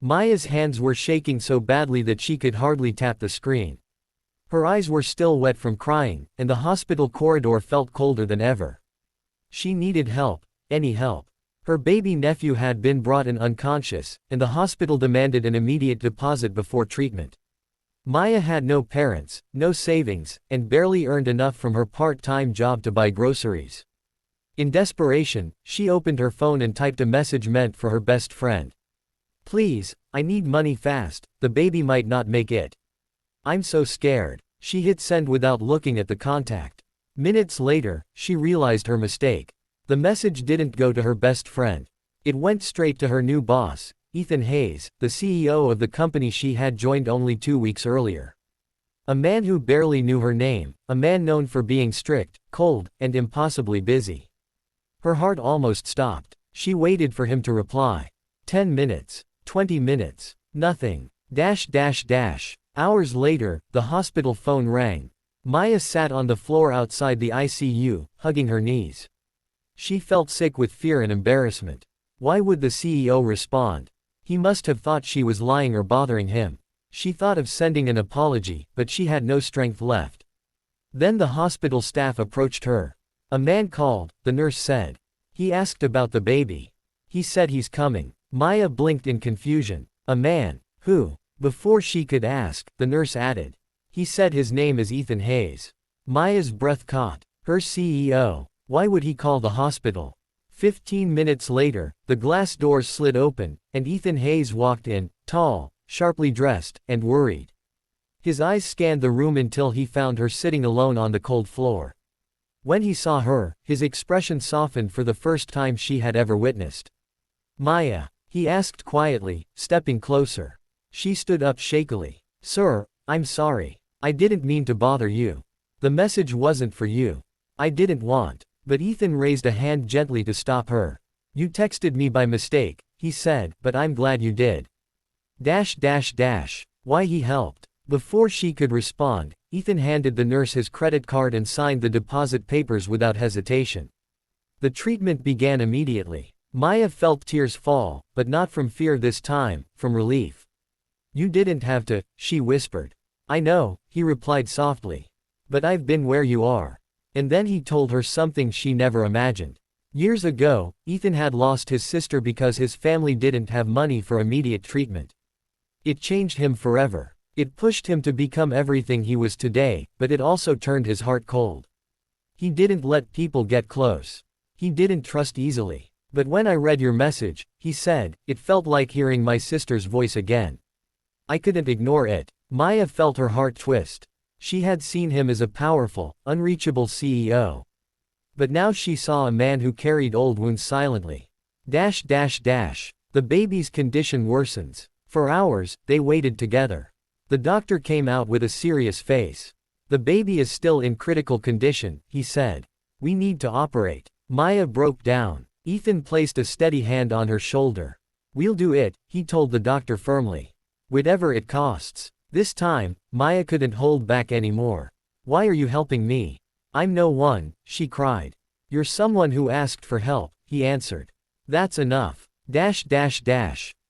Maya's hands were shaking so badly that she could hardly tap the screen. Her eyes were still wet from crying, and the hospital corridor felt colder than ever. She needed help, any help. Her baby nephew had been brought in unconscious, and the hospital demanded an immediate deposit before treatment. Maya had no parents, no savings, and barely earned enough from her part-time job to buy groceries. In desperation, she opened her phone and typed a message meant for her best friend. "Please, I need money fast, the baby might not make it. I'm so scared." She hit send without looking at the contact. Minutes later, she realized her mistake. The message didn't go to her best friend. It went straight to her new boss, Ethan Hayes, the CEO of the company she had joined only 2 weeks earlier. A man who barely knew her name, a man known for being strict, cold, and impossibly busy. Her heart almost stopped. She waited for him to reply. 10 minutes. 20 minutes. Nothing. Hours later, the hospital phone rang. Maya sat on the floor outside the ICU, hugging her knees. She felt sick with fear and embarrassment. Why would the CEO respond? He must have thought she was lying or bothering him. She thought of sending an apology, but she had no strength left. Then the hospital staff approached her. "A man called," the nurse said. "He asked about the baby. He said he's coming." Maya blinked in confusion. "A man? Who?" Before she could ask, the nurse added. "He said his name is Ethan Hayes." Maya's breath caught. Her CEO. Why would he call the hospital? 15 minutes later, the glass doors slid open, and Ethan Hayes walked in, tall, sharply dressed, and worried. His eyes scanned the room until he found her sitting alone on the cold floor. When he saw her, his expression softened for the first time she had ever witnessed. "Maya?" he asked quietly, stepping closer. She stood up shakily. "Sir, I'm sorry. I didn't mean to bother you. The message wasn't for you. I didn't want." But Ethan raised a hand gently to stop her. "You texted me by mistake," he said, "but I'm glad you did." Why he helped. Before she could respond, Ethan handed the nurse his credit card and signed the deposit papers without hesitation. The treatment began immediately. Maya felt tears fall, but not from fear this time, from relief. "You didn't have to," she whispered. "I know," he replied softly. "But I've been where you are." And then he told her something she never imagined. Years ago, Ethan had lost his sister because his family didn't have money for immediate treatment. It changed him forever. It pushed him to become everything he was today, but it also turned his heart cold. He didn't let people get close. He didn't trust easily. "But when I read your message," he said, "it felt like hearing my sister's voice again. I couldn't ignore it." Maya felt her heart twist. She had seen him as a powerful, unreachable CEO. But now she saw a man who carried old wounds silently. The baby's condition worsens. For hours, they waited together. The doctor came out with a serious face. "The baby is still in critical condition," he said. "We need to operate." Maya broke down. Ethan placed a steady hand on her shoulder. "We'll do it," he told the doctor firmly. "Whatever it costs." This time, Maya couldn't hold back anymore. "Why are you helping me? I'm no one," she cried. "You're someone who asked for help," he answered. "That's enough."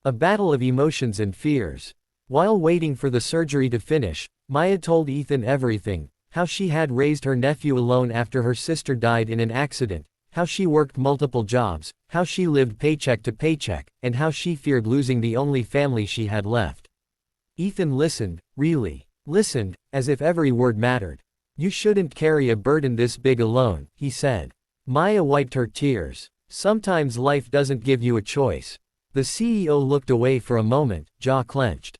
A battle of emotions and fears. While waiting for the surgery to finish, Maya told Ethan everything: how she had raised her nephew alone after her sister died in an accident, how she worked multiple jobs, how she lived paycheck to paycheck, and how she feared losing the only family she had left. Ethan listened, really listened, as if every word mattered. "You shouldn't carry a burden this big alone," he said. Maya wiped her tears. "Sometimes life doesn't give you a choice." The CEO looked away for a moment, jaw clenched.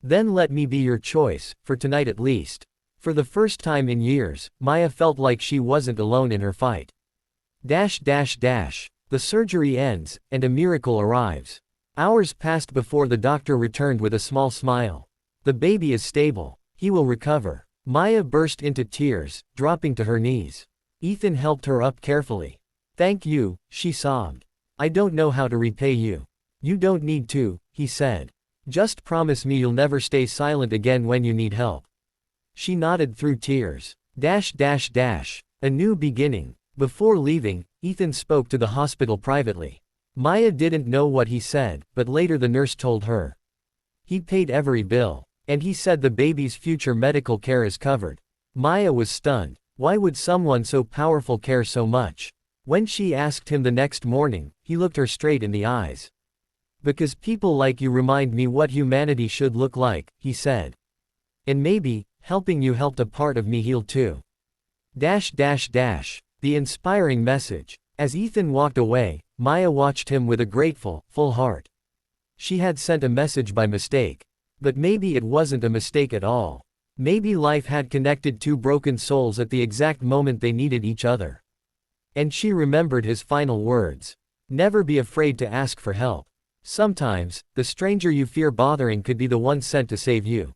"Then let me be your choice, for tonight at least." For the first time in years, Maya felt like she wasn't alone in her fight. The surgery ends, and a miracle arrives. Hours passed before the doctor returned with a small smile. "The baby is stable. He will recover." Maya burst into tears, dropping to her knees. Ethan helped her up carefully. "Thank you," she sobbed. "I don't know how to repay you." "You don't need to," he said. "Just promise me you'll never stay silent again when you need help." She nodded through tears. A new beginning. Before leaving, Ethan spoke to the hospital privately. Maya didn't know what he said, but later the nurse told her. He paid every bill. And he said the baby's future medical care is covered. Maya was stunned. Why would someone so powerful care so much? When she asked him the next morning, he looked her straight in the eyes. Because people like you remind me what humanity should look like, he said. And maybe, helping you helped a part of me heal too. The inspiring message. As Ethan walked away, Maya watched him with a grateful, full heart. She had sent a message by mistake. But maybe it wasn't a mistake at all. Maybe life had connected two broken souls at the exact moment they needed each other. And she remembered his final words. Never be afraid to ask for help. Sometimes, the stranger you fear bothering could be the one sent to save you.